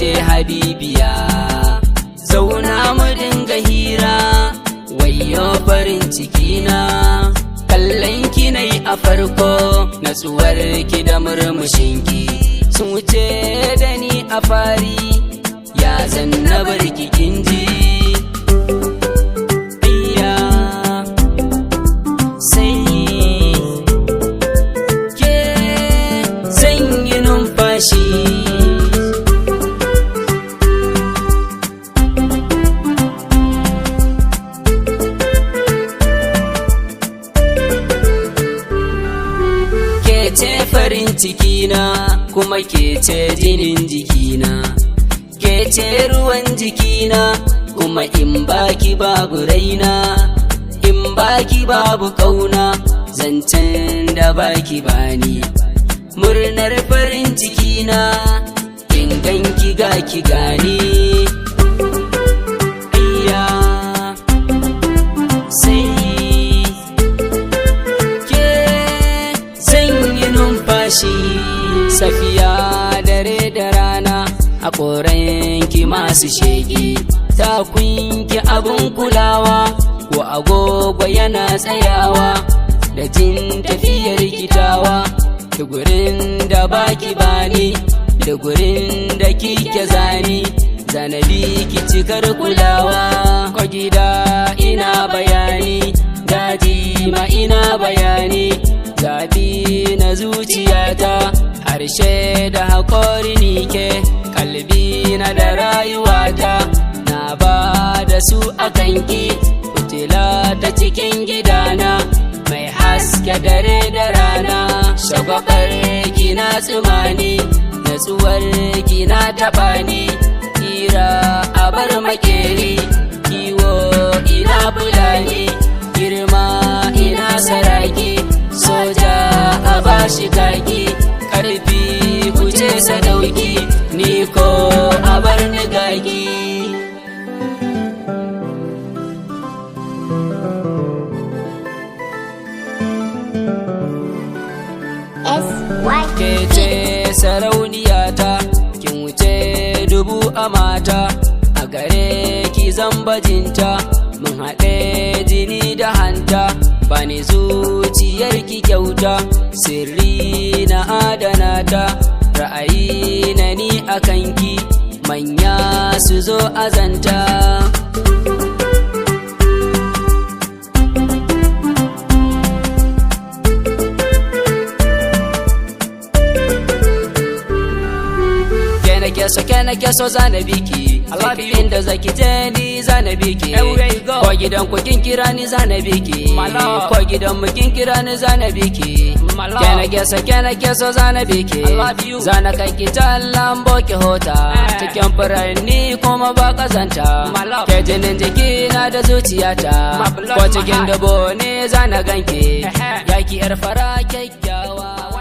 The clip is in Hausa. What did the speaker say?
ce habibiya, zauna mu dinga hira, wayyo farin cikina. Kallon ki nai a farko, natsuwar ki da murmushinki sun wuce da ni a fari, ya zanna bar ki kinji. Ke farin cikina kuma ke ce jinin jikina, ke ce ruwan jikina kuma in baki babu raina, in baki babu kauna zancen da baki bani. Murnar farin cikina in ganki ga ki gani. Safiya dare da rana a ƙoranki masu sheƙi, takunki abun kulawa ko agogo yana tsayawa da jin tafiyar gitawa, da gurin da baki bani da gurin da kike zani, zanabi ki cikar kulawa. Ko gida ina bayani, daji ma ina bayani, zabi na zuciyata, harshe da haƙori ni ke, kalbi na da rayuwata na ba da su a kanki. Fitila ta cikin gidana mai haske dare da rana, shagwabar ki na tsumani, natsuwar ki na taɓa ni. Hira a bar makeri, kiwo ina fulani, girma ina saraki, soja a bashi kaki, karfi kuce sadauki, ni ko a bar ni gagi. Ke ce sarauniyata, kin wuce dubu a mata, a gare ki zambajinta, mun haɗe jini da hanta, bani zuciyar ki kyauta, sirri na adana ta, ra'ayi na ni a kanki, manya su zo azanta. Kena keso zana biki, inda zaki je ni zana biki, ko gidan ku kin kira ni zana biki, ko gidan mu kin kira ni zana biki. Kena keso zana biki, zana kai ki tallan boki hota, cikin furanni kuma ba kazanta, ke jinin jiki na da zuciyata, ko cikin dabo ne zana ganki, yaki yar fara kyakkyawa.